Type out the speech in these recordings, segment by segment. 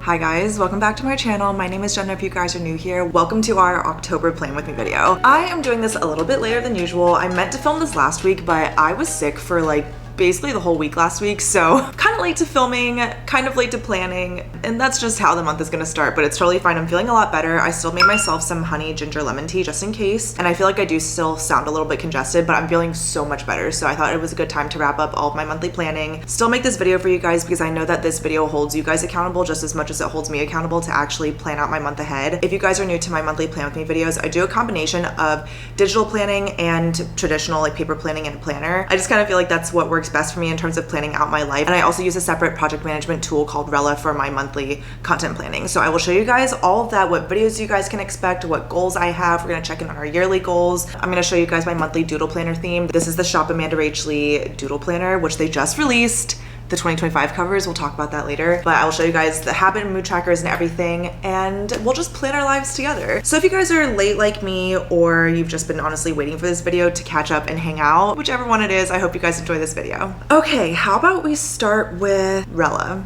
Hi guys, welcome back to my channel. My name is Jenna if you guys are new here. Welcome to our October Plan With Me video. I am doing this a little bit later than usual. I meant to film this last week, but I was sick for like basically the whole week last week, so kind of late to filming, kind of late to planning, and that's just how the month is gonna start, but it's totally fine. I'm feeling a lot better. I still made myself some honey ginger lemon tea just in case, and I feel like I do still sound a little bit congested, but I'm feeling so much better, so I thought it was a good time to wrap up all of my monthly planning. Still make this video for you guys because I know that this video holds you guys accountable just as much as it holds me accountable to actually plan out my month ahead. If you guys are new to my monthly Plan With Me videos, I do a combination of digital planning and traditional like paper planning and planner. I just kind of feel like that's what works best for me in terms of planning out my life. And I also use a separate project management tool called Rella for my monthly content planning. So I will show you guys all of that, what videos you guys can expect, what goals I have. We're gonna check in on our yearly goals. I'm gonna show you guys my monthly doodle planner theme. This is the Shop Amanda Rach Lee doodle planner, which they just released. The 2025 covers, we'll talk about that later, but I will show you guys the habit and mood trackers and everything, and we'll just plan our lives together. So if you guys are late like me, or you've just been honestly waiting for this video to catch up and hang out, whichever one it is, I hope you guys enjoy this video. Okay, how about we start with Rella?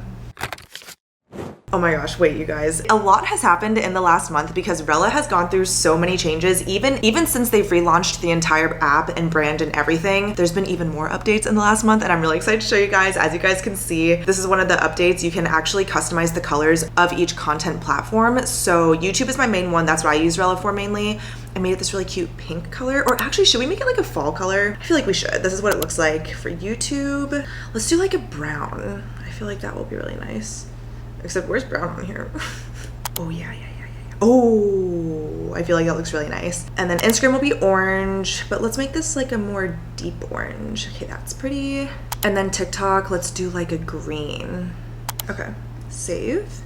Oh my gosh, wait you guys. A lot has happened in the last month because Rella has gone through so many changes, even since they've relaunched the entire app and brand and everything. There's been even more updates in the last month, and I'm really excited to show you guys. As you guys can see, this is one of the updates. You can actually customize the colors of each content platform. So YouTube is my main one. That's what I use Rella for mainly. I made it this really cute pink color, or actually, should we make it like a fall color? I feel like we should. This is what it looks like for YouTube. Let's do like a brown. I feel like that will be really nice. Except where's brown on here? Oh yeah. Oh, I feel like that looks really nice. And then Instagram will be orange, but let's make this like a more deep orange. Okay, that's pretty. And then TikTok, let's do like a green. Okay, save.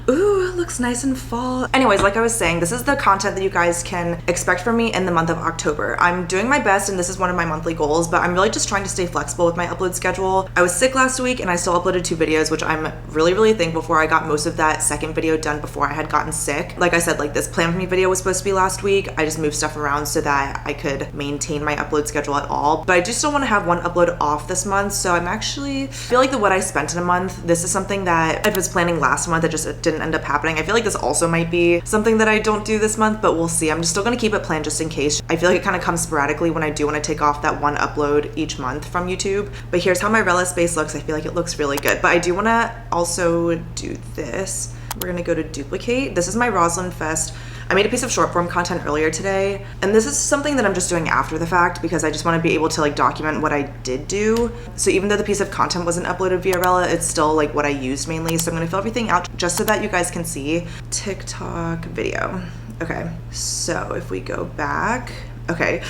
Ooh, it looks nice in fall. Anyways, like I was saying, this is the content that you guys can expect from me in the month of October. I'm doing my best, and this is one of my monthly goals, but I'm really just trying to stay flexible with my upload schedule. I was sick last week and I still uploaded 2 videos, which I'm really thankful for. I got most of that second video done before I had gotten sick. Like I said, like this Plan For Me video was supposed to be last week. I just moved stuff around so that I could maintain my upload schedule at all. But I do still want to have one upload off this month, so I'm actually, I feel like what I spent in a month, this is something that I was planning last month that just didn't end up happening. I feel like this also might be something that I don't do this month, but we'll see. I'm just still gonna keep it planned just in case. I feel like it kind of comes sporadically when I do want to take off that one upload each month from YouTube. But here's how my Rella space looks. I feel like it looks really good, but I do want to also do this. We're gonna go to duplicate. This is my Roslyn Fest. I made a piece of short form content earlier today, and this is something that I'm just doing after the fact because I just want to be able to like document what I did do. So even though the piece of content wasn't uploaded via Rella, it's still like what I used mainly. So I'm gonna fill everything out just so that you guys can see. TikTok video. Okay, so if we go back, okay,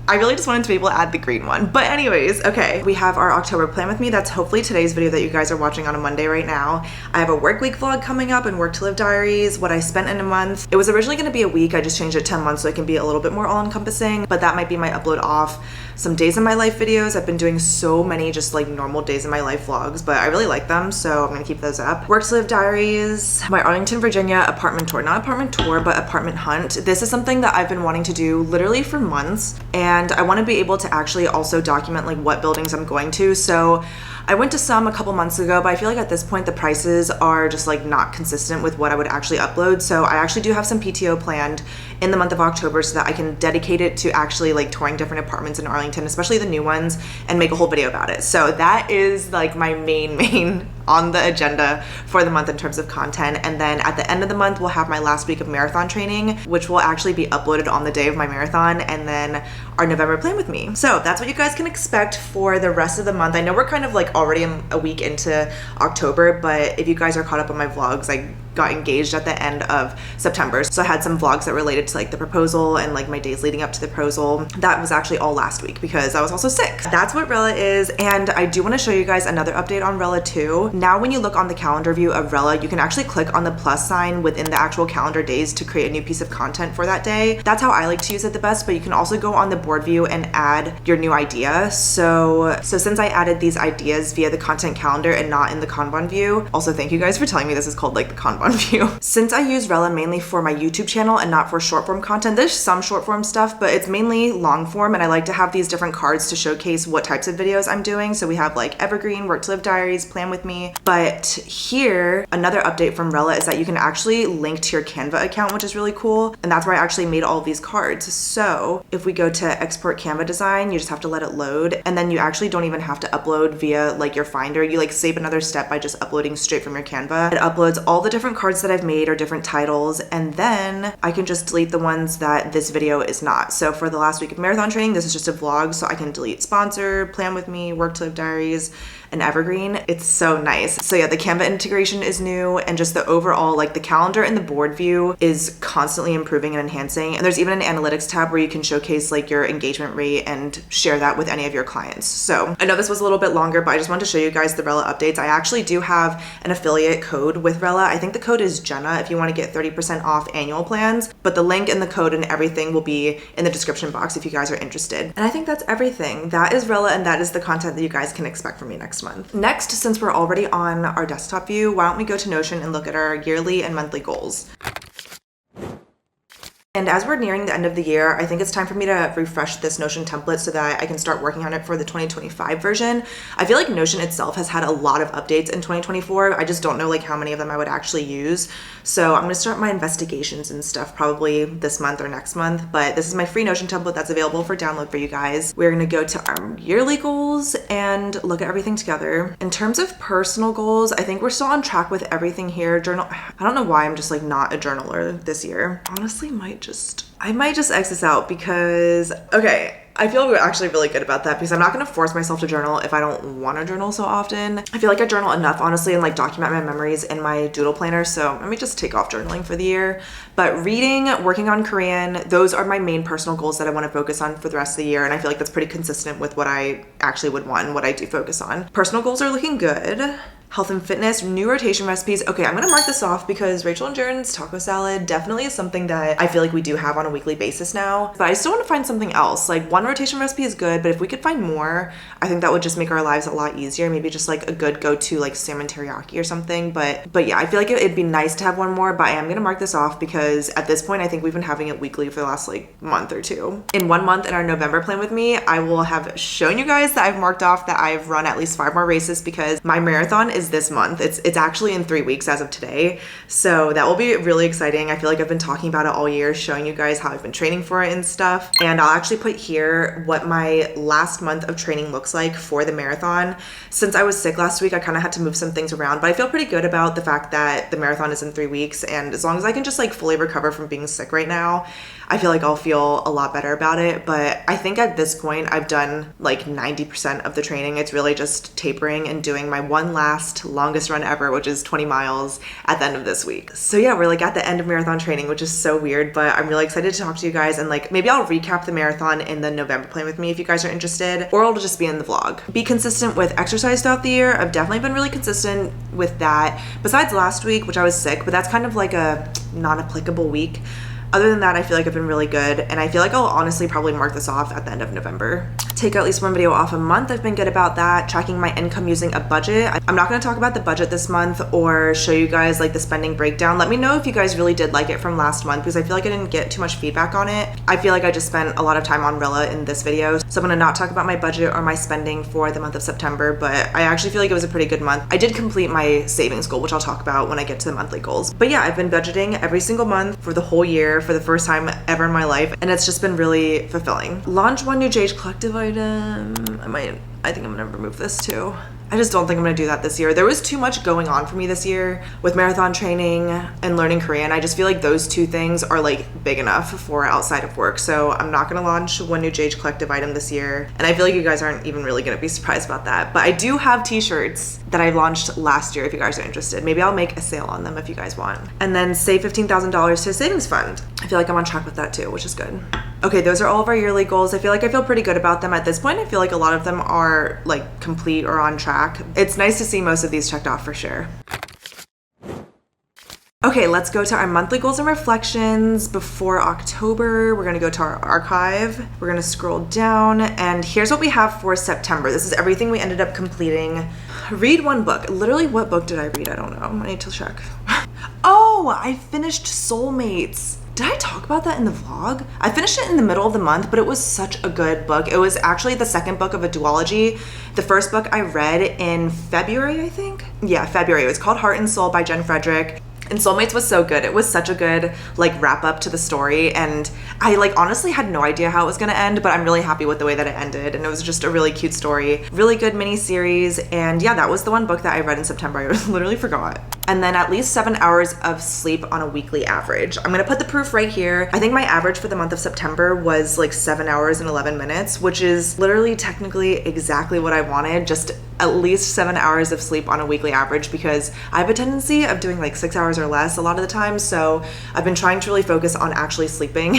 I really just wanted to be able to add the green one. But anyways, okay, we have our October Plan With Me. That's hopefully today's video that you guys are watching on a Monday right now. I have a work week vlog coming up and work to live diaries, what I spent in a month. It was originally gonna be a week. I just changed it to a month so it can be a little bit more all-encompassing, but that might be my upload off. Some days in my life videos. I've been doing so many just like normal days in my life vlogs, but I really like them, so I'm gonna keep those up. Work to live diaries, my Arlington, Virginia apartment tour. Not apartment tour, but apartment hunt. This is something that I've been wanting to do literally for months, and I want to be able to actually also document like what buildings I'm going to. So I went to some a couple months ago, but I feel like at this point the prices are just like not consistent with what I would actually upload. So I actually do have some PTO planned in the month of October so that I can dedicate it to actually like touring different apartments in Arlington, especially the new ones, and make a whole video about it. So that is like my main on the agenda for the month in terms of content. And then at the end of the month, we'll have my last week of marathon training, which will actually be uploaded on the day of my marathon, and then our November Plan With Me. So that's what you guys can expect for the rest of the month. I know we're kind of like already a week into October, but if you guys are caught up on my vlogs, I got engaged at the end of September. So I had some vlogs that related to like the proposal and like my days leading up to the proposal. That was actually all last week because I was also sick. That's what Rella is. And I do want to show you guys another update on Rella too. Now, when you look on the calendar view of Rella, you can actually click on the plus sign within the actual calendar days to create a new piece of content for that day. That's how I like to use it the best, but you can also go on the board view and add your new idea. So since I added these ideas via the content calendar and not in the Kanban view, also thank you guys for telling me this is called like the Kanban view. Since I use Rella mainly for my YouTube channel and not for short form content, there's some short form stuff, but it's mainly long form, and I like to have these different cards to showcase what types of videos I'm doing. So we have like Evergreen, Work to Live Diaries, Plan With Me, me. But here, another update from Rella is that you can actually link to your Canva account, which is really cool. And that's where I actually made all of these cards. So if we go to export Canva design, you just have to let it load. And then you actually don't even have to upload via like your Finder. You like save another step by just uploading straight from your Canva. It uploads all the different cards that I've made or different titles. And then I can just delete the ones that this video is not. So for the last week of marathon training, this is just a vlog. So I can delete sponsor, plan with me, work to live diaries, and evergreen. It's so nice. So yeah, the Canva integration is new, and just the overall, like the calendar and the board view is constantly improving and enhancing. And there's even an analytics tab where you can showcase like your engagement rate and share that with any of your clients. So I know this was a little bit longer, but I just wanted to show you guys the Rella updates. I actually do have an affiliate code with Rella. I think the code is Jenna if you want to get 30% off annual plans, but the link and the code and everything will be in the description box if you guys are interested. And I think that's everything. That is Rella, and that is the content that you guys can expect from me next month. Next, since we're already on our desktop view, why don't we go to Notion and look at our yearly and monthly goals. And as we're nearing the end of the year, I think it's time for me to refresh this Notion template so that I can start working on it for the 2025 version. I feel like Notion itself has had a lot of updates in 2024. I just don't know like how many of them I would actually use. So I'm gonna start my investigations and stuff probably this month or next month, but this is my free Notion template that's available for download for you guys. We're gonna go to our yearly goals and look at everything together. In terms of personal goals, I think we're still on track with everything here. Journal, I don't know why I'm just like not a journaler this year. Honestly, I might just X this out because, okay, I feel actually really good about that because I'm not going to force myself to journal if I don't want to journal so often. I feel like I journal enough, honestly, and like document my memories in my doodle planner. So let me just take off journaling for the year. But reading, working on Korean, those are my main personal goals that I want to focus on for the rest of the year. And I feel like that's pretty consistent with what I actually would want and what I do focus on. Personal goals are looking good. Health and fitness, new rotation recipes. Okay, I'm gonna mark this off because Rachel and Jaren's taco salad definitely is something that I feel like we do have on a weekly basis now. But I still want to find something else. Like one rotation recipe is good, but if we could find more, I think that would just make our lives a lot easier. Maybe just like a good go-to like salmon teriyaki or something. But yeah, I feel like it'd be nice to have one more, but I am gonna mark this off because at this point, I think we've been having it weekly for the last like month or two. In 1 month in our November plan with me, I will have shown you guys that I've marked off that I've run at least 5 more races because my marathon is this month. It's actually in 3 weeks as of today. So that will be really exciting. I feel like I've been talking about it all year, showing you guys how I've been training for it and stuff. And I'll actually put here what my last month of training looks like for the marathon. Since I was sick last week, I kind of had to move some things around, but I feel pretty good about the fact that the marathon is in 3 weeks. And as long as I can just like fully recover from being sick right now, I feel like I'll feel a lot better about it. But I think at this point, I've done like 90% of the training. It's really just tapering and doing my one last longest run ever, which is 20 miles at the end of this week. So yeah, we're like at the end of marathon training, which is so weird, but I'm really excited to talk to you guys. And like, maybe I'll recap the marathon in the November plan with me if you guys are interested, or it'll just be in the vlog. Be consistent with exercise throughout the year. I've definitely been really consistent with that. Besides last week, which I was sick, but that's kind of like a non-applicable week. Other than that, I feel like I've been really good, and I feel like I'll honestly probably mark this off at the end of November. Take at least one video off a month. I've been good about that. Tracking my income using a budget. I'm not going to talk about the budget this month or show you guys like the spending breakdown. Let me know if you guys really did like it from last month because I feel like I didn't get too much feedback on it. I feel like I just spent a lot of time on Rella in this video. So I'm going to not talk about my budget or my spending for the month of September, but I actually feel like it was a pretty good month. I did complete my savings goal, which I'll talk about when I get to the monthly goals. But yeah, I've been budgeting every single month for the whole year for the first time ever in my life, and it's just been really fulfilling. Launch one new JH collective item. I think I'm gonna remove this too. I just don't think I'm gonna do that this year. There was too much going on for me this year with marathon training and learning Korean. I just feel like those two things are like big enough for outside of work. So I'm not gonna launch one new JH collective item this year. And I feel like you guys aren't even really gonna be surprised about that. But I do have t-shirts that I launched last year if you guys are interested. Maybe I'll make a sale on them if you guys want. And then save $15,000 to a savings fund. I feel like I'm on track with that too, which is good. Okay, those are all of our yearly goals. I feel pretty good about them at this point. I feel like a lot of them are like complete or on track. It's nice to see most of these checked off for sure. Okay, let's go to our monthly goals and reflections before October. We're gonna go to our archive. We're gonna scroll down, and here's what we have for September. This is everything we ended up completing. Read one book. Literally, what book did I read? I don't know. I need to check. Oh, I finished Soulmates. Did I talk about that in the vlog? I finished it in the middle of the month, but it was such a good book. It was actually the second book of a duology. The first book I read in February, I think. Yeah, February. It was called Heart and Soul by Jen Frederick. And Soulmates was so good. It was such a good like wrap up to the story, and I like honestly had no idea how it was gonna end, but I'm really happy with the way that it ended, and it was just a really cute story. Really good mini series, and yeah, that was the one book that I read in September. I literally forgot. And then at least 7 hours of sleep on a weekly average. I'm gonna put the proof right here. I think my average for the month of September was like 7 hours and 11 minutes, which is literally technically exactly what I wanted, just at least 7 hours of sleep on a weekly average, because I have a tendency of doing like 6 hours or less a lot of the time. So I've been trying to really focus on actually sleeping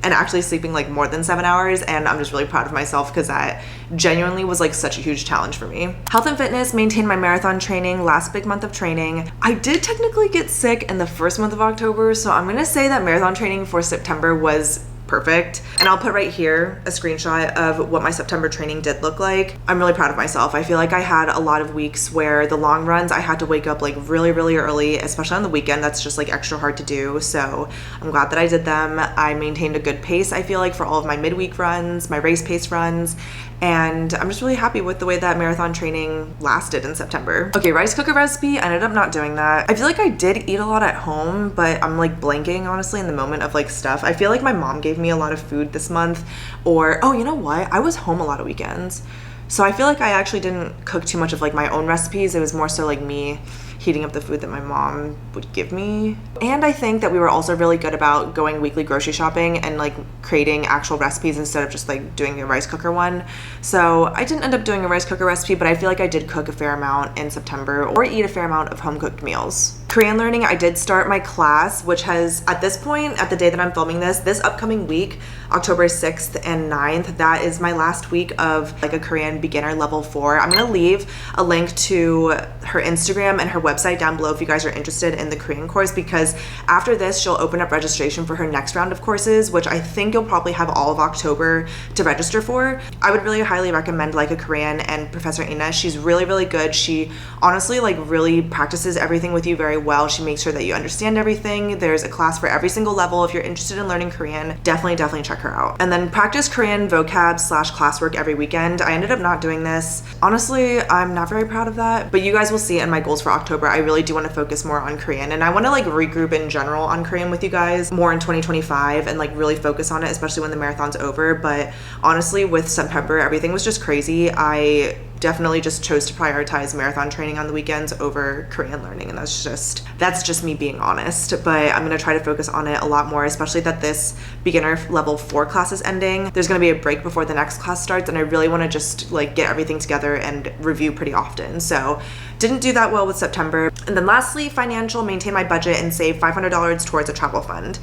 and actually sleeping like more than 7 hours, and I'm just really proud of myself because that genuinely was like such a huge challenge for me. Health and fitness, maintained my marathon training, last big month of training. I did technically get sick in the first month of October, so I'm gonna say that marathon training for September was perfect. And I'll put right here a screenshot of what my September training did look like. I'm really proud of myself. I feel like I had a lot of weeks where the long runs I had to wake up like really early, especially on the weekend. That's just like extra hard to do. So I'm glad that I did them. I maintained a good pace, I feel like, for all of my midweek runs, my race pace runs, and I'm just really happy with the way that marathon training lasted in September. Okay, rice cooker recipe, I ended up not doing that. I feel like I did eat a lot at home, but I'm like blanking honestly in the moment of like stuff. I feel like my mom gave me a lot of food this month, or oh, you know what? I was home a lot of weekends. So I feel like I actually didn't cook too much of like my own recipes. It was more so like me heating up the food that my mom would give me. And I think that we were also really good about going weekly grocery shopping and like creating actual recipes instead of just like doing the rice cooker one. So I didn't end up doing a rice cooker recipe, but I feel like I did cook a fair amount in September or eat a fair amount of home cooked meals. Korean learning, I did start my class, which has, at this point, at the day that I'm filming this upcoming week, October 6th and 9th, that is my last week of like a Korean beginner level 4. I'm gonna leave a link to her Instagram and her website down below if you guys are interested in the Korean course, because after this, she'll open up registration for her next round of courses, which I think you'll probably have all of October to register for. I would really highly recommend like a Korean and Professor Ina. She's really good. She honestly like really practices everything with you very well. She makes sure that you understand everything. There's a class for every single level. If you're interested in learning Korean, definitely check her out. And then practice Korean vocab / classwork every weekend. I ended up not doing this. Honestly, I'm not very proud of that, but you guys will see in my goals for October, I really do want to focus more on Korean, and I want to like regroup in general on Korean with you guys more in 2025 and like really focus on it, especially when the marathon's over. But honestly, with September, everything was just crazy. I definitely just chose to prioritize marathon training on the weekends over Korean learning, and that's just me being honest. But I'm gonna try to focus on it a lot more, especially that this beginner level 4 class is ending. There's gonna be a break before the next class starts, and I really want to just like get everything together and review pretty often. So didn't do that well with September. And then lastly, financial, maintain my budget and save $500 towards a travel fund.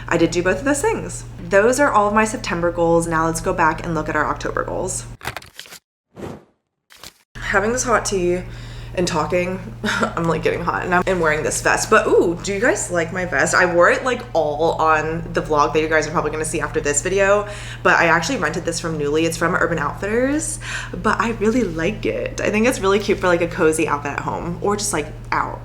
I did do both of those things. Those are all of my September goals. Now let's go back and look at our October goals. Having this hot tea and talking, I'm like getting hot, and I'm wearing this vest. But ooh, do you guys like my vest? I wore it like all on the vlog that you guys are probably gonna see after this video, but I actually rented this from Nuuly. It's from Urban Outfitters, but I really like it. I think it's really cute for like a cozy outfit at home or just like out,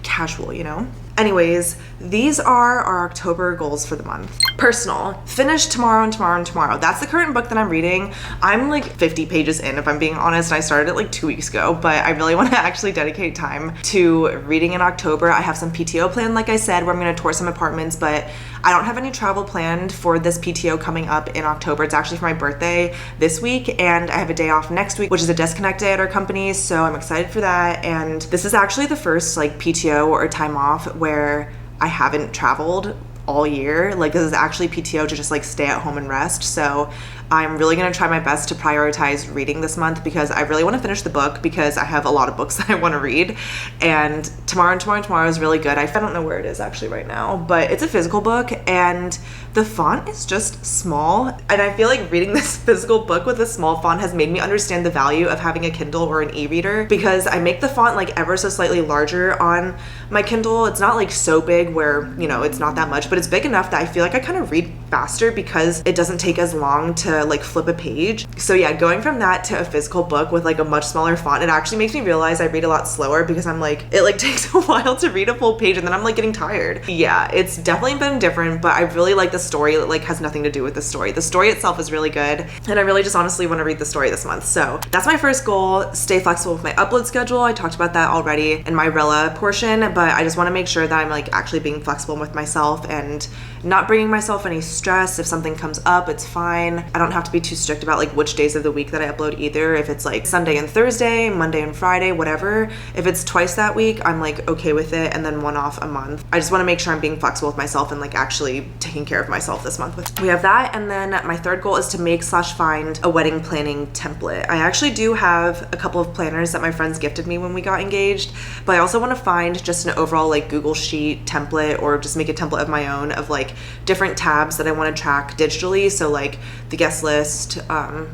casual, you know? Anyways, these are our October goals for the month. Personal, finish tomorrow and tomorrow and tomorrow. That's the current book that I'm reading. I'm like 50 pages in, if I'm being honest. I started it like 2 weeks ago, but I really want to actually dedicate time to reading in October. I have some PTO planned, like I said, where I'm going to tour some apartments, but I don't have any travel planned for this PTO coming up in October. It's actually for my birthday this week, and I have a day off next week, which is a disconnect day at our company, so I'm excited for that. And this is actually the first like PTO or time off where I haven't traveled all year. Like this is actually PTO to just like stay at home and rest. So I'm really gonna try my best to prioritize reading this month because I really want to finish the book because I have a lot of books that I want to read. And tomorrow and tomorrow and tomorrow is really good. I don't know where it is actually right now, but it's a physical book and the font is just small. And I feel like reading this physical book with a small font has made me understand the value of having a Kindle or an e-reader, because I make the font like ever so slightly larger on my Kindle. It's not like so big where, you know, it's not that much, but it's big enough that I feel like I kind of read faster because it doesn't take as long to like flip a page. So yeah, going from that to a physical book with like a much smaller font, it actually makes me realize I read a lot slower because I'm like, it like takes a while to read a full page and then I'm like getting tired. Yeah, it's definitely been different, but I really like the story. It like has nothing to do with the story. The story itself is really good and I really just honestly want to read the story this month. So that's my first goal. Stay flexible with my upload schedule. I talked about that already in my rella portion, but I just want to make sure that I'm like actually being flexible with myself and not bringing myself any stress. If something comes up, it's fine. I don't have to be too strict about like which days of the week that I upload either. If it's like Sunday and Thursday, Monday and Friday, whatever. If it's twice that week, I'm like okay with it, and then one off a month. I just want to make sure I'm being flexible with myself and like actually taking care of myself this month. We have that, and then my third goal is to make/find a wedding planning template. I actually do have a couple of planners that my friends gifted me when we got engaged, but I also want to find just an overall like Google Sheet template, or just make a template of my own of like different tabs that I want to track digitally. So like the guest list,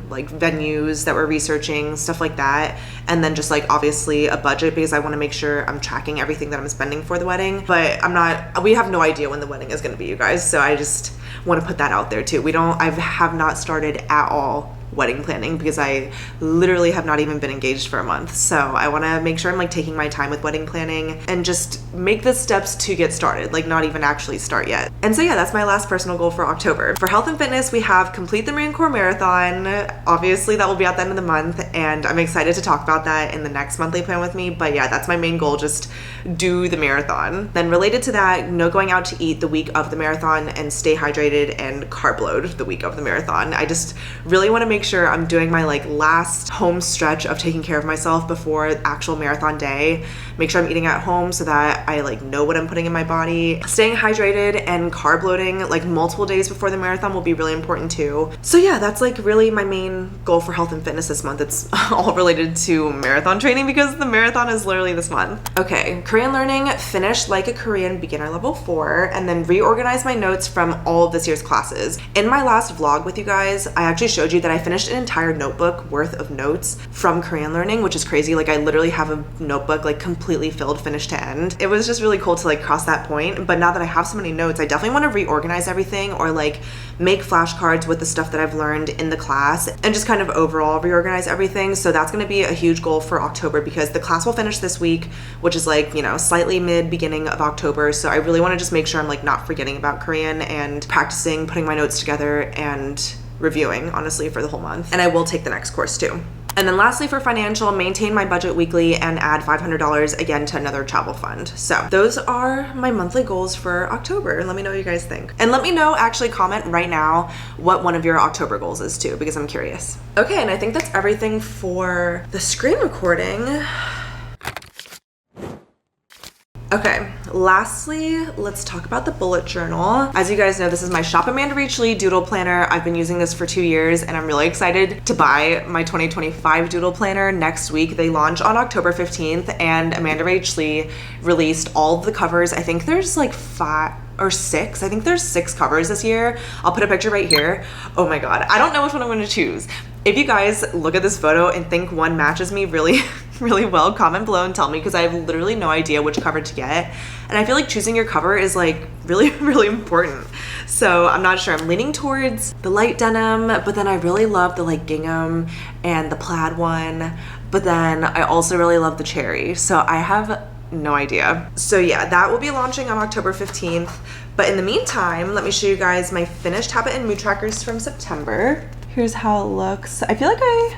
like venues that we're researching, stuff like that. And then just like obviously a budget, because I want to make sure I'm tracking everything that I'm spending for the wedding. But we have no idea when the wedding is going to be, you guys. So I just want to put that out there too. I have not started at all wedding planning because I literally have not even been engaged for a month. So I want to make sure I'm like taking my time with wedding planning and just make the steps to get started, like not even actually start yet. And so yeah, that's my last personal goal for October. For health and fitness, we have complete the Marine Corps Marathon. Obviously that will be at the end of the month, and I'm excited to talk about that in the next monthly plan with me. But yeah, that's my main goal, just do the marathon. Then related to that, no going out to eat the week of the marathon, and stay hydrated and carb load the week of the marathon. I just really want to make sure I'm doing my like last home stretch of taking care of myself before actual marathon day. Make sure I'm eating at home so that I like know what I'm putting in my body. Staying hydrated and carb loading like multiple days before the marathon will be really important too. So yeah, that's like really my main goal for health and fitness this month. It's all related to marathon training because the marathon is literally this month. Okay, Korean learning, finish like a Korean beginner level 4, and then reorganize my notes from all of this year's classes. In my last vlog with you guys, I actually showed you that I finished an entire notebook worth of notes from Korean learning, which is crazy. Like I literally have a notebook like completely filled finish to end. It was just really cool to like cross that point. But now that I have so many notes, I definitely want to reorganize everything, or like make flashcards with the stuff that I've learned in the class, and just kind of overall reorganize everything. So that's going to be a huge goal for October, because the class will finish this week, which is like, you know, slightly mid beginning of October. So I really want to just make sure I'm like not forgetting about Korean and practicing putting my notes together and reviewing honestly for the whole month. And I will take the next course too. And then lastly, for financial, maintain my budget weekly and add $500 again to another travel fund. So those are my monthly goals for October. Let me know what you guys think. And let me know, actually comment right now what one of your October goals is too, because I'm curious. Okay, and I think that's everything for the screen recording. Okay, lastly, let's talk about the bullet journal. As you guys know, this is my Shop Amanda Reachley doodle planner. I've been using this for 2 years, and I'm really excited to buy my 2025 doodle planner next week. They launch on October 15th, and Amanda Reachley released all of the covers. I think there's like 5 or 6. I think there's 6 covers this year. I'll put a picture right here. Oh my God, I don't know which one I'm gonna choose. If you guys look at this photo and think one matches me really well, comment below and tell me, because I have literally no idea which cover to get. And I feel like choosing your cover is like really important. So I'm not sure. I'm leaning towards the light denim, but then I really love the like gingham and the plaid one. But then I also really love the cherry. So I have no idea. So yeah, that will be launching on October 15th. But in the meantime, let me show you guys my finished habit and mood trackers from September. Here's how it looks. I feel like I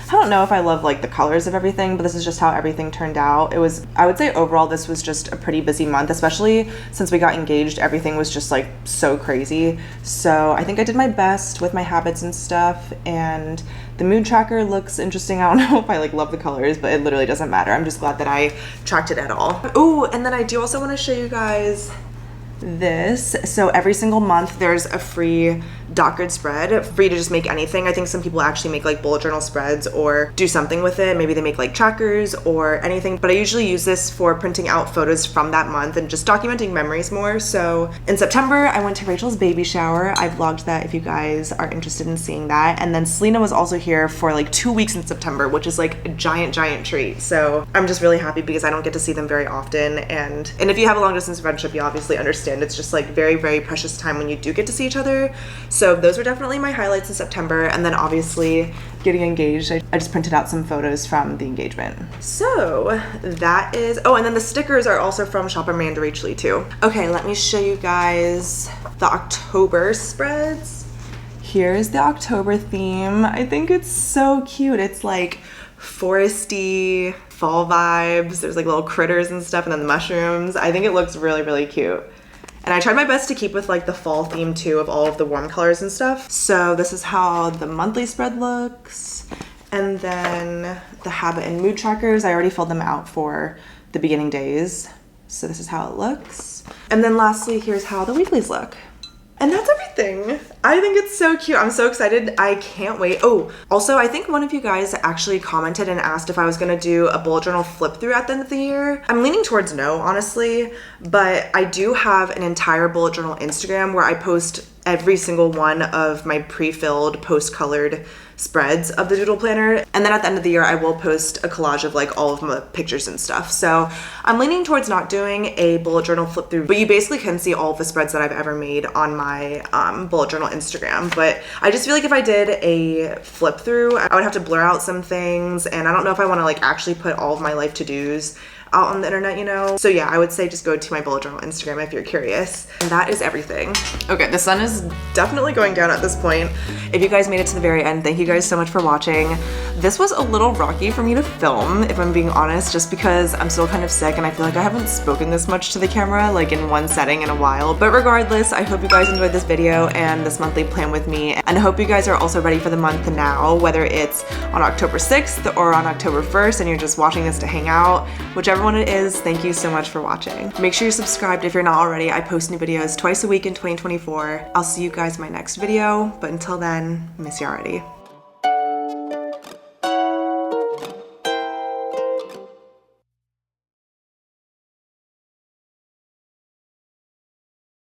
don't know if I love like the colors of everything, but this is just how everything turned out. It was, I would say overall, this was just a pretty busy month, especially since we got engaged. Everything was just like so crazy. So I think I did my best with my habits and stuff, and the mood tracker looks interesting. I don't know if I like love the colors, but it literally doesn't matter. I'm just glad that I tracked it at all. Ooh, and then I do also want to show you guys this. So every single month there's a free dot grid spread for you to just make anything. I think some people actually make like bullet journal spreads or do something with it. Maybe they make like trackers or anything, but I usually use this for printing out photos from that month and just documenting memories more. So in September, I went to Rachel's baby shower. I vlogged that if you guys are interested in seeing that. And then Selena was also here for like 2 weeks in September, which is like a giant treat. So I'm just really happy because I don't get to see them very often. And if you have a long distance friendship, you obviously understand it's just like very precious time when you do get to see each other. So those were definitely my highlights in September. And then obviously getting engaged, I just printed out some photos from the engagement. So that is, oh, and then the stickers are also from Shopper Amanda Rachel too. Okay, let me show you guys the October spreads. Here's the October theme. I think it's so cute. It's like foresty, fall vibes. There's like little critters and stuff, and then the mushrooms. I think it looks really cute. And I tried my best to keep with like the fall theme too of all of the warm colors and stuff. So this is how the monthly spread looks. And then the habit and mood trackers, I already filled them out for the beginning days. So this is how it looks. And then lastly, here's how the weeklies look. And that's everything. I think it's so cute. I'm so excited. I can't wait. Oh, also, I think one of you guys actually commented and asked if I was gonna do a bullet journal flip through at the end of the year. I'm leaning towards no, honestly, but I do have an entire bullet journal Instagram where I post every single one of my pre-filled, post-colored spreads of the doodle planner. And then at the end of the year, I will post a collage of like all of my pictures and stuff. So I'm leaning towards not doing a bullet journal flip through, but you basically can see all of the spreads that I've ever made on my bullet journal Instagram. But I just feel like if I did a flip through, I would have to blur out some things. And I don't know if I want to like actually put all of my life to-dos out on the internet, you know? So yeah, I would say just go to my bullet journal Instagram if you're curious. And that is everything. Okay, the sun is definitely going down at this point. If you guys made it to the very end, thank you guys so much for watching. This was a little rocky for me to film, if I'm being honest, just because I'm still kind of sick and I feel like I haven't spoken this much to the camera like in one setting in a while. But regardless, I hope you guys enjoyed this video and this monthly plan with me. And I hope you guys are also ready for the month now, whether it's on October 6th or on October 1st and you're just watching this to hang out. Whichever one it is, thank you so much for watching. Make sure you're subscribed if you're not already. I post new videos twice a week in 2024. I'll see you guys in my next video, but until then, miss you already.